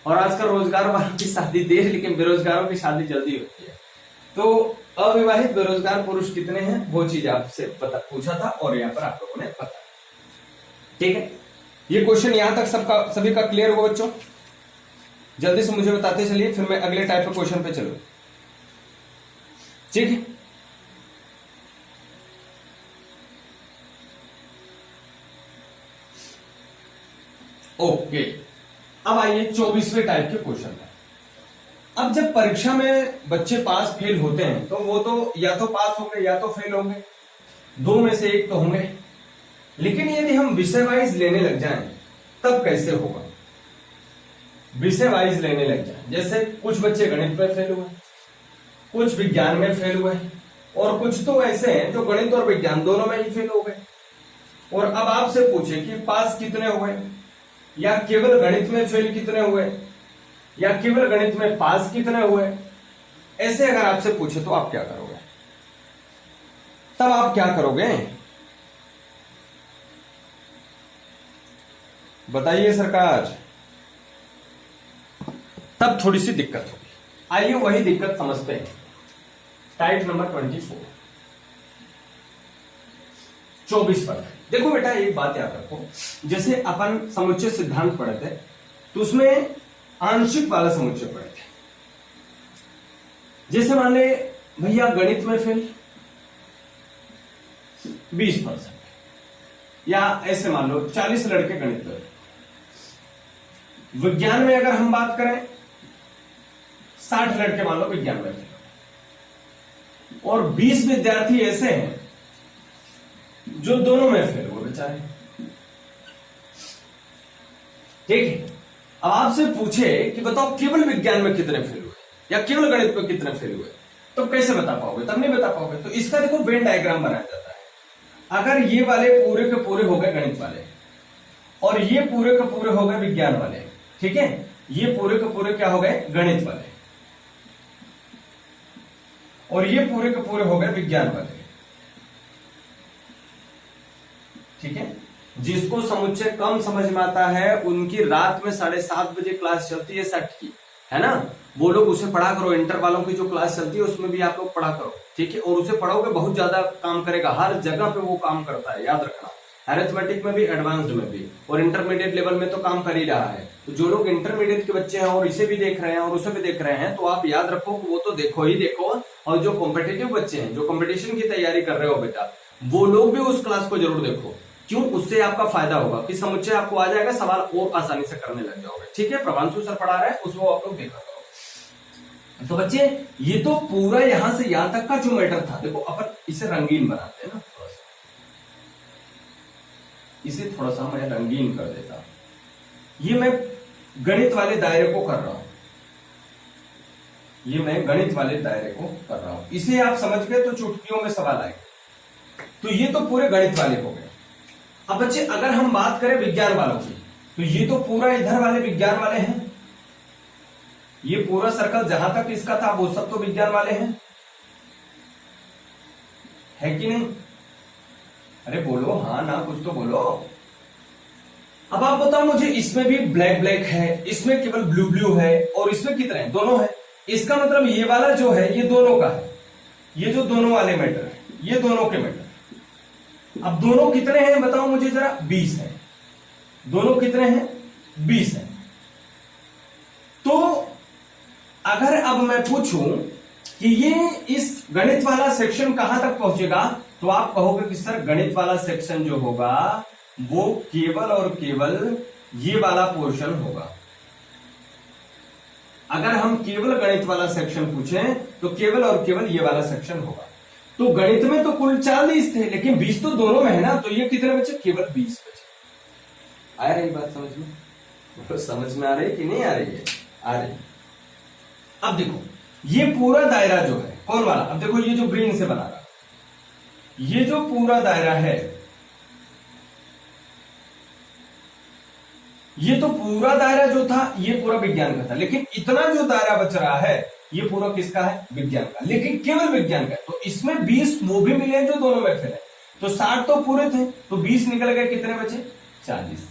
और आजकल रोजगार वालों की शादी देर, लेकिन बेरोजगारों की शादी जल्दी होती है। तो अविवाहित बेरोजगार पुरुष कितने हैं वो चीज आपसे पूछा था, और यहाँ पर आप लोगों ने पता। ठीक है, ये क्वेश्चन यहां तक सबका सभी का क्लियर हुआ बच्चों? जल्दी से मुझे बताते चलिए, फिर मैं अगले टाइप के क्वेश्चन पे चलूं। ठीक है, ओके। अब आइए 24वें टाइप के क्वेश्चन है। अब जब परीक्षा में बच्चे पास फेल होते हैं तो वो तो या तो पास होंगे या तो फेल होंगे, दो में से एक तो होंगे। लेकिन यदि हम विषय वाइज लेने लग जाएं तब कैसे होगा? विषय वाइज लेने लग जाएं, जैसे कुछ बच्चे गणित में फेल हुए, कुछ विज्ञान में फेल हुए, और कुछ तो ऐसे हैं जो गणित और विज्ञान दोनों में ही फेल हो गए। और अब आपसे पूछे कि पास कितने हुए, या केवल गणित में फेल कितने हुए, या केवल गणित में पास कितने हुए, ऐसे अगर आपसे पूछे तो आप क्या करोगे? तब आप क्या करोगे बताइए सरकार? तब थोड़ी सी दिक्कत होगी। आइए वही दिक्कत समझते हैं। टाइप नंबर 24 पर देखो बेटा, एक बात याद रखो, जैसे अपन समुच्चय सिद्धांत पढ़े थे तो उसमें आंशिक वाला समुच्चय पढ़े थे। जैसे मान ले भैया गणित में फेल 20%, या ऐसे मान लो 40 लड़के गणित में। विज्ञान में अगर हम बात करें 60 लड़के मान लो विज्ञान में फेल, और 20 विद्यार्थी ऐसे हैं जो दोनों में फेल हुए बेचारे। ठीक है, अब आपसे पूछे कि बताओ केवल विज्ञान में कितने फेल हुए या केवल गणित में कितने फेल हुए, तो कैसे बता पाओगे? तब नहीं बता पाओगे। तो इसका देखो वेन डायग्राम बनाया जाता है। अगर ये वाले पूरे के पूरे हो गए गणित वाले, और ये पूरे के पूरे हो गए विज्ञान वाले, ठीक है, ये पूरे के पूरे क्या हो गए? गणित वाले, और ये पूरे के पूरे हो गए विज्ञान वाले। ठीक है, जिसको समुच्चय कम समझ में आता है उनकी रात में 7:30 बजे क्लास चलती है सेट की, है ना? वो लोग उसे पढ़ा करो। इंटर वालों की जो क्लास चलती है उसमें भी आप लोग पढ़ा करो, ठीक है? और उसे पढ़ोगे बहुत ज्यादा काम करेगा, हर जगह पे वो काम करता है, याद रखना। अरिथमेटिक में भी, एडवांस्ड में भी, और इंटरमीडिएट लेवल में तो काम कर ही रहा है। तो जो लोग इंटरमीडिएट के बच्चे हैं और इसे भी देख रहे हैं और उसे भी देख रहे हैं, तो आप याद रखो कि वो तो देखो ही देखो। और जो कॉम्पिटेटिव बच्चे हैं, जो कॉम्पिटिशन की तैयारी कर रहे हो बेटा, वो लोग भी उस क्लास को जरूर देखो। क्यों? उससे आपका फायदा होगा कि समुच्चय आपको आ जाएगा, सवाल और आसानी से करने लग जाओगे। ठीक है, प्रभांशु सर पढ़ा रहे हैं, उसको आप लोग देखा करो। तो बच्चे ये तो पूरा यहां से यहां तक का जो मैटर था, देखो अपन इसे रंगीन बनाते हैं ना, थोड़ा सा इसे थोड़ा सा मैं रंगीन कर देता। ये मैं गणित वाले दायरे को कर रहा हूं, ये मैं गणित वाले दायरे को कर रहा हूं। इसे आप समझ गए तो चुटकियों में सवाल आएगा। तो ये तो पूरे गणित वाले हो गए। अब बच्चे अगर हम बात करें विज्ञान वालों की, तो ये तो पूरा इधर वाले विज्ञान वाले हैं। ये पूरा सर्कल जहां तक इसका था वो सब तो विज्ञान वाले हैं, है कि नहीं? अरे बोलो हाँ ना, कुछ तो बोलो। अब आप बताओ मुझे, इसमें भी ब्लैक ब्लैक है, इसमें केवल ब्लू ब्लू है, और इसमें कितने हैं? दोनों है। इसका मतलब ये वाला जो है ये दोनों का है, ये जो दोनों वाले मैटर है ये दोनों के मैटर। अब दोनों कितने हैं बताओ मुझे जरा? 20 है। दोनों कितने हैं? 20 है। तो अगर अब मैं पूछूं कि ये इस गणित वाला सेक्शन कहां तक पहुंचेगा, तो आप कहोगे कि सर गणित वाला सेक्शन जो होगा वो केवल और केवल ये वाला पोर्शन होगा। अगर हम केवल गणित वाला सेक्शन पूछें तो केवल और केवल ये वाला सेक्शन होगा। तो गणित में तो कुल 40 थे, लेकिन 20 तो दोनों में है ना, तो ये कितने बचे? केवल 20 बचे। आ रही बात समझ में? तो समझ में आ रही कि नहीं आ रही है? आ रही। अब देखो ये पूरा दायरा जो है कौन वाला, अब देखो ये जो ग्रीन से बना रहा, ये जो पूरा दायरा है, ये तो पूरा दायरा जो था ये पूरा विज्ञान का था, लेकिन इतना जो दायरा बच रहा है ये पूरा किसका है? विज्ञान का, लेकिन केवल विज्ञान का। तो इसमें 20 वो भी मिले जो दोनों में फेल है, तो 60 तो पूरे थे, तो 20 निकल गए, कितने बचे? 40।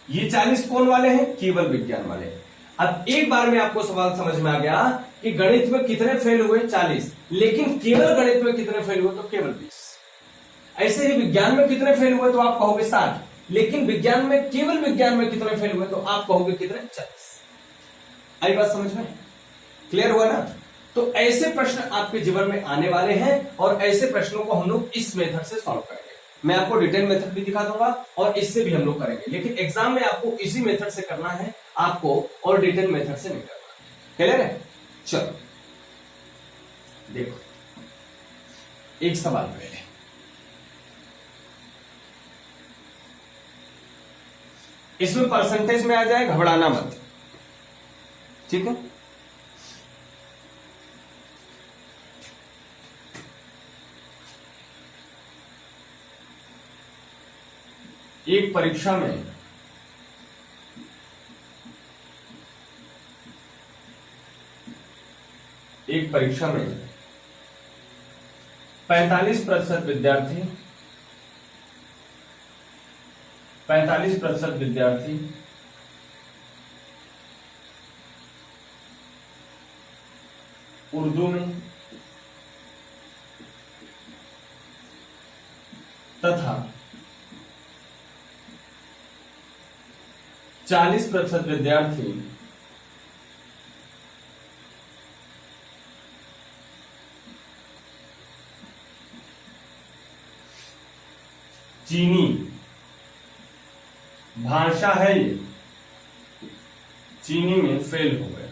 ये 40 कौन वाले हैं? केवल विज्ञान वाले। अब एक बार में आपको सवाल समझ में आ गया कि गणित में कितने फेल हुए? 40, लेकिन केवल गणित में कितने फेल हुए? तो केवल 20। ऐसे ही विज्ञान में कितने फेल हुए? तो आप कहोगे 60, लेकिन विज्ञान में, केवल विज्ञान में कितने फेल हुए? तो आप कहोगे कितने? 40। आई बात समझ में? क्लियर हुआ ना? तो ऐसे प्रश्न आपके जीवन में आने वाले हैं, और ऐसे प्रश्नों को हम लोग इस मेथड से सॉल्व करेंगे। मैं आपको डिटेल मेथड भी दिखा दूंगा और इससे भी हम लोग करेंगे, लेकिन एग्जाम में आपको इसी मेथड से करना है आपको, और डिटेल मेथड से नहीं करना। क्लियर है? चलो देखो एक सवाल पहले, इसमें परसेंटेज में आ जाए, घबराना मत, ठीक है? एक परीक्षा में एक परीक्षा में 45% विद्यार्थी 45% विद्यार्थी उर्दू में तथा 40% विद्यार्थी चीनी भाषा है ये, चीनी में फेल हो गए।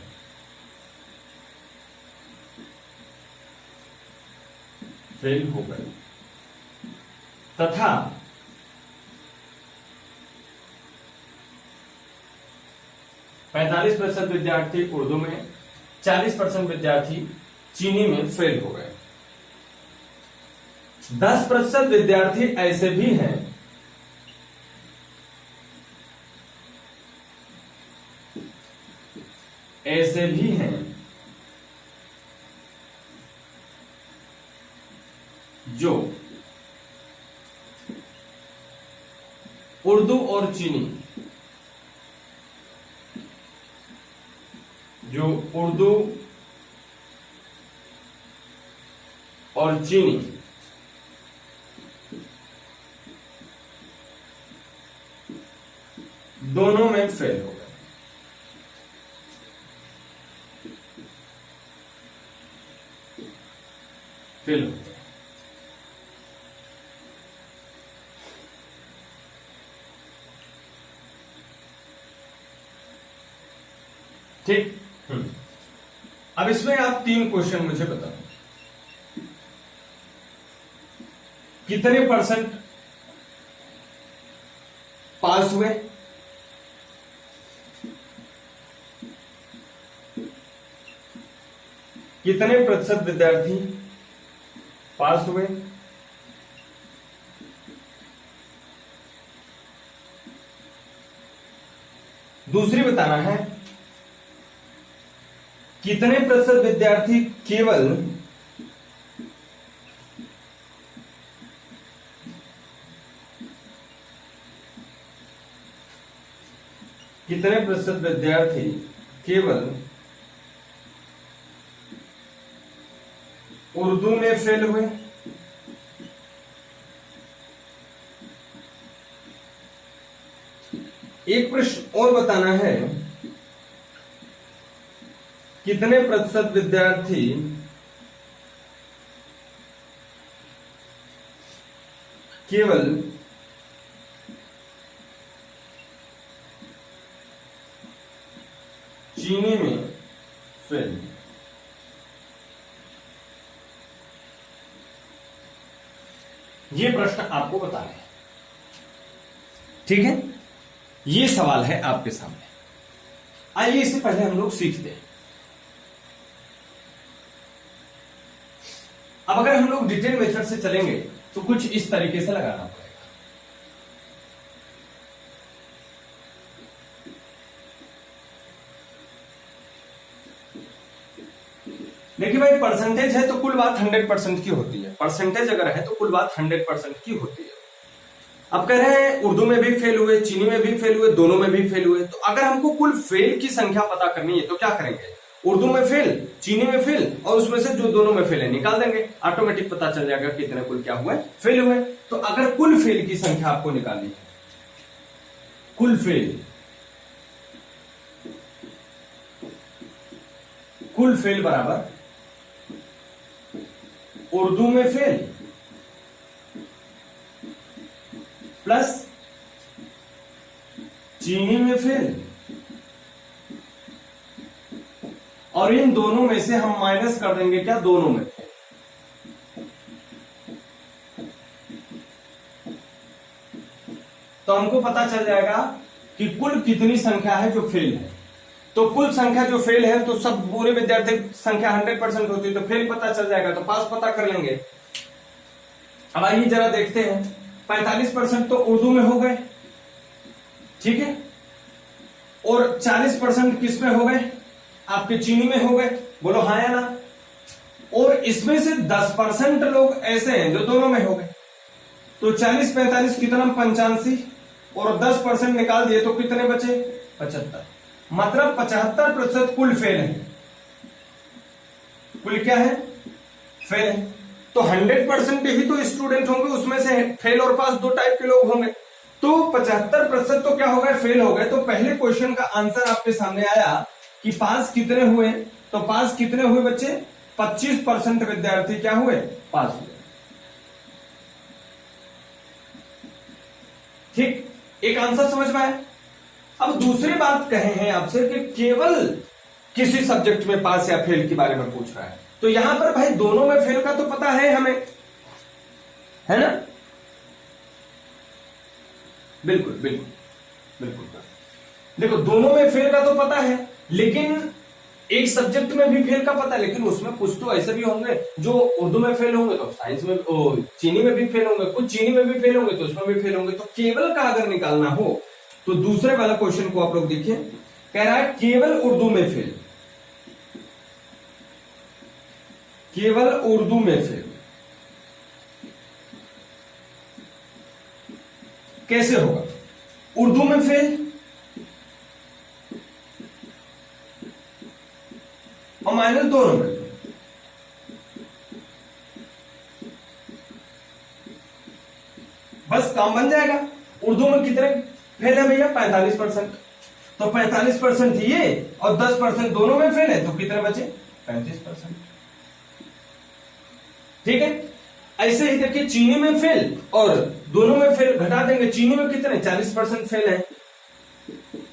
तथा 45% विद्यार्थी उर्दू में, 40% विद्यार्थी चीनी में फेल हो गए। 10% विद्यार्थी ऐसे भी हैं जो उर्दू और चीनी, दोनों में फेल हो गए। ठीक। अब इसमें आप 3 क्वेश्चन मुझे बताओ, कितने परसेंट पास हुए, कितने प्रतिशत विद्यार्थी पास हुए, दूसरी बताना है कितने प्रतिशत विद्यार्थी केवल कितने प्रतिशत विद्यार्थी केवल उर्दू में फेल हुए? एक प्रश्न और बताना है, कितने प्रतिशत विद्यार्थी केवल चीनी में फेल? ये प्रश्न आपको बताना है, ठीक है? ये सवाल है आपके सामने। आइए इससे पहले हम लोग सीखते हैं। अब अगर हम लोग डिटेल मेथड से चलेंगे तो कुछ इस तरीके से लगाना पड़ेगा। देखिए भाई, परसेंटेज है तो कुल बात 100% की होती है। परसेंटेज अगर है तो कुल बात 100% की होती है। अब कह रहे हैं उर्दू में भी फेल हुए, चीनी में भी फेल हुए, दोनों में भी फेल हुए। तो अगर हमको कुल फेल की संख्या पता करनी है तो क्या करेंगे? उर्दू में फेल, चीनी में फेल, और उसमें से जो दोनों में फेल है निकाल देंगे, ऑटोमेटिक पता चल जाएगा कितने कुल क्या हुए, फेल हुए। तो अगर कुल फेल की संख्या आपको निकालनी है, कुल फेल, कुल फेल बराबर उर्दू में फेल प्लस चीनी में फेल, और इन दोनों में से हम माइनस कर देंगे क्या? दोनों में फेल। तो हमको पता चल जाएगा कि कुल कितनी संख्या है जो फेल है। तो कुल संख्या जो फेल है तो सब पूरे विद्यार्थी संख्या 100% होती है, तो फेल पता चल जाएगा, तो पास पता कर लेंगे। अब आइए जरा देखते हैं, 45% तो उर्दू में हो गए, ठीक है, और 40% किस में हो गए? आपके चीनी में हो गए, बोलो हाँ या ना। और इसमें से 10% लोग ऐसे हैं जो दोनों में हो गए। तो 40 45 कितना? 85, और 10% निकाल दिए तो कितने बचे? 75। मतलब 75% कुल फेल है। कुल क्या है? फेल है। तो 100% ही तो स्टूडेंट होंगे, उसमें से फेल और पास दो टाइप के लोग होंगे। तो 75% तो क्या हो गए? फेल हो गए। तो पहले क्वेश्चन का आंसर आपके सामने आया कि पास कितने हुए? तो पास कितने हुए बच्चे? 25% विद्यार्थी क्या हुए? पास हुए। ठीक, एक आंसर समझ में आया। अब दूसरी बात कहे हैं आपसे कि केवल किसी सब्जेक्ट में पास या फेल के बारे में पूछ रहा है, तो यहां पर भाई दोनों में फेल का तो पता है हमें, है ना? बिल्कुल बिल्कुल बिल्कुल। देखो, दोनों में फेल का तो पता है, लेकिन एक सब्जेक्ट में भी फेल का पता है, लेकिन उसमें कुछ तो ऐसे भी होंगे जो उर्दू में फेल होंगे तो साइंस में, चीनी में भी फेल होंगे, कुछ चीनी में भी फेल होंगे तो उसमें भी फेल होंगे। तो केवल का अगर निकालना हो तो दूसरे वाला क्वेश्चन को आप लोग देखिए, कह रहा है केवल उर्दू में फेल, केवल उर्दू में फेल। कैसे होगा? उर्दू में फेल और माइनस दोनों में फेल। बस काम बन जाएगा। उर्दू में कितने फेल है भैया? 45%। तो 45% ये और 10% दोनों में फेल है, तो कितने बचे? 35%। ठीक है। ऐसे ही देखिए, चीनी में फेल और दोनों में फेल घटा देंगे। चीनी में कितने? 40% फेल है,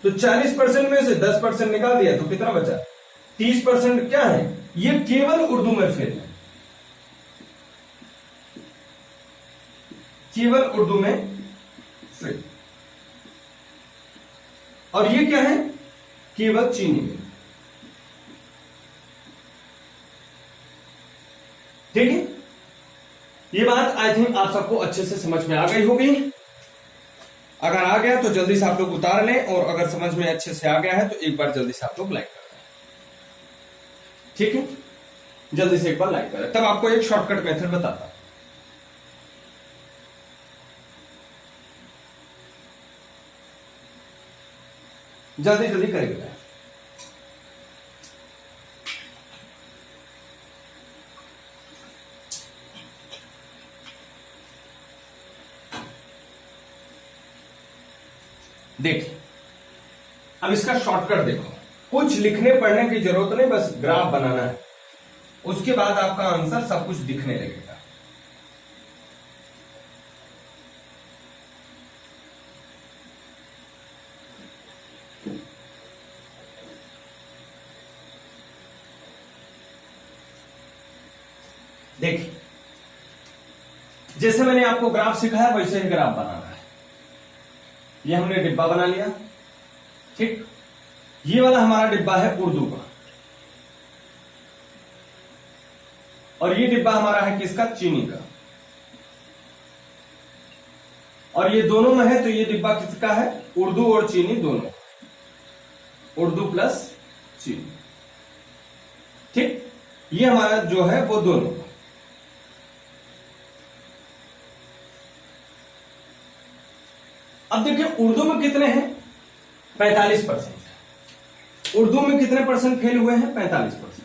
तो 40% में से 10% निकाल दिया तो कितना बचा? 30% क्या है? ये केवल उर्दू में फेल है, केवल उर्दू में फेल। और ये क्या है? केवल चीनी में। ठीक है, ये बात आई थिंक आप सबको अच्छे से समझ में आ गई होगी। अगर आ गया तो जल्दी से आप लोग उतार लें, और अगर समझ में अच्छे से आ गया है तो एक बार जल्दी से आप लोग लाइक कर दें। ठीक है, जल्दी से एक बार लाइक करें। तब आपको एक शॉर्टकट मेथड बताता हूं। जल्दी जल्दी करेंगे। देखिए अब इसका शॉर्टकट देखो, कुछ लिखने पढ़ने की जरूरत नहीं, बस ग्राफ बनाना है, उसके बाद आपका आंसर सब कुछ दिखने लगेगा। देखिए जैसे मैंने आपको ग्राफ सिखाया वैसे ही ग्राफ बनाना है। ये हमने डिब्बा बना लिया, ठीक। ये वाला हमारा डिब्बा है उर्दू का, और ये डिब्बा हमारा है किसका, चीनी का। और ये दोनों में है तो ये डिब्बा किसका है, उर्दू और चीनी दोनों, उर्दू प्लस चीनी, ठीक। ये हमारा जो है वो दोनों। अब देखिए उर्दू में कितने हैं, 45%। उर्दू में कितने परसेंट फेल हुए हैं, 45%।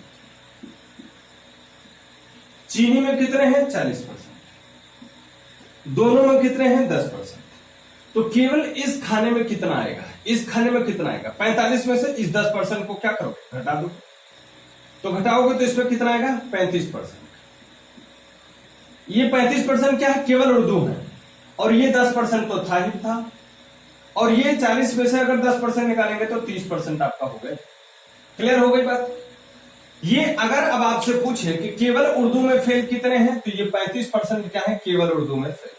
चीनी में कितने हैं, 40%। दोनों में कितने हैं, 10%। तो केवल इस खाने में कितना आएगा, इस खाने में कितना आएगा, 45 में से इस 10% को क्या करोगे, घटा दो। तो घटाओगे तो इसमें कितना आएगा, 35%। ये 35% क्या है, केवल उर्दू है, और ये 10% तो था ही था, और ये 40 में से अगर 10% निकालेंगे तो 30% आपका हो गया। क्लियर हो गई बात। ये अगर अब आपसे पूछे कि केवल उर्दू में फेल कितने हैं, तो ये 35% क्या है, केवल उर्दू में फेल,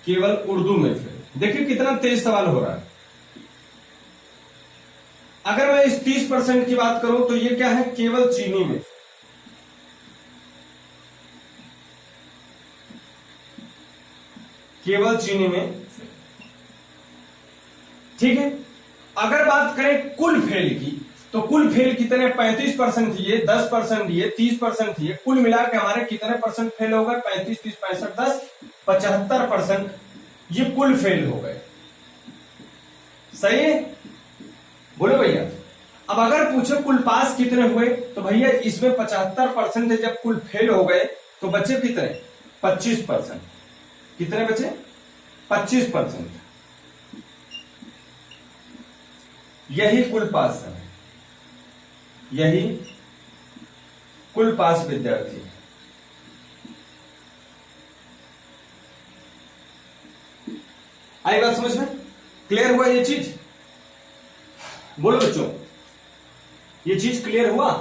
केवल उर्दू में फेल। देखिए कितना तेज सवाल हो रहा है। अगर मैं इस 30% की बात करूं तो ये क्या है, केवल चीनी में, केवल चीनी में, ठीक है। अगर बात करें कुल फेल की, तो कुल फेल कितने, 35% ये, 10% ये, 30% ये, कुल मिला के हमारे कितने परसेंट फेल हो गए, 35, 30, 65, 10, 75% ये कुल फेल हो गए। सही है, बोलो भैया। अब अगर पूछे कुल पास कितने हुए, तो भैया इसमें 75% जब कुल फेल हो गए तो बचे कितने, 25%। कितने बचे, 25%। यही कुल पास है, यही कुल पास विद्यार्थी है। आई बात समझ में, क्लियर हुआ ये चीज, बोलो बच्चों, ये चीज क्लियर हुआ,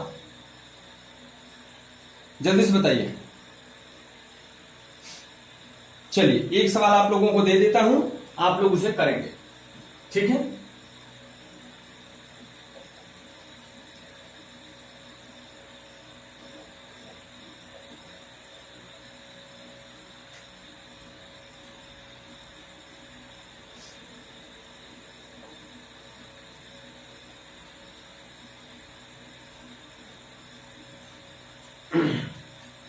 जल्दी से बताइए। चलिए एक सवाल आप लोगों को दे देता हूं, आप लोग उसे करेंगे, ठीक है।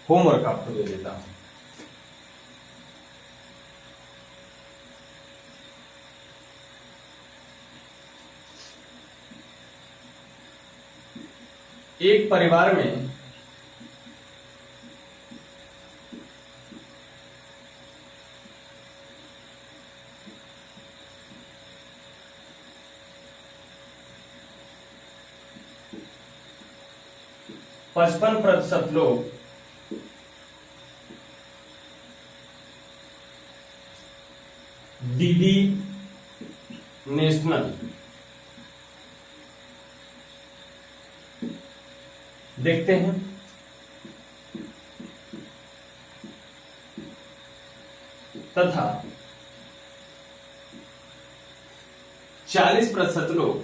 होमवर्क आपको दे देता हूं। एक परिवार में पचपन प्रतिशत लोग डीडी नेशनल देखते हैं, तथा 40% लोग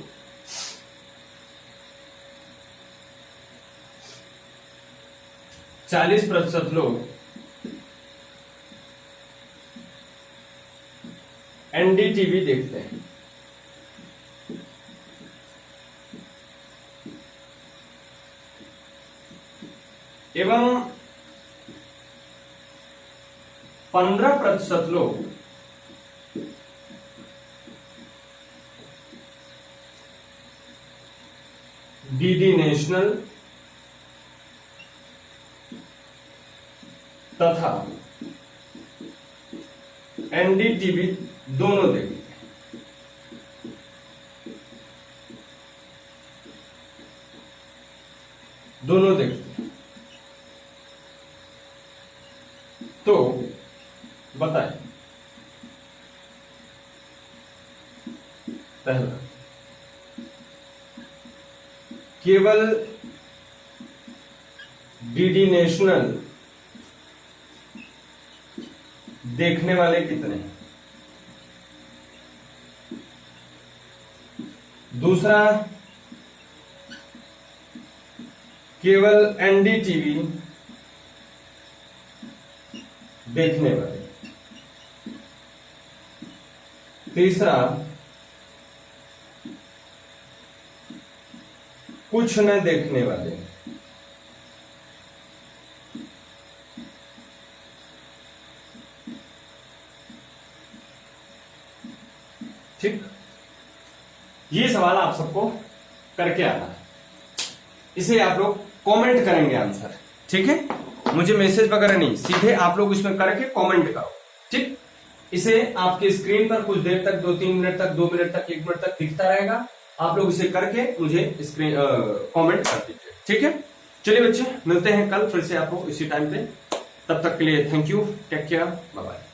एनडीटीवी देखते हैं। एवं 15% लोग डीडी नेशनल तथा एनडीटीवी दोनों देखते हैं। दोनों देखते हैं। तो बताएं, पहला, केवल डीडी नेशनल देखने वाले कितने हैं? दूसरा, केवल एनडीटीवी देखने वाले। तीसरा, कुछ न देखने वाले। ठीक, ये सवाल आप सबको करके आना है। इसे आप लोग कमेंट करेंगे आंसर, ठीक है? मुझे मैसेज वगैरह नहीं, सीधे आप लोग इसमें करके कमेंट करो, ठीक? इसे आपके स्क्रीन पर कुछ देर तक, 2-3 मिनट तक, 2 मिनट तक, 1 मिनट तक दिखता रहेगा। आप लोग इसे करके मुझे स्क्रीन कमेंट कर दीजिए, ठीक है? चलिए बच्चे, मिलते हैं कल फिर से आपको इसी टाइम पे। तब तक के लिए thank you, take care, bye bye.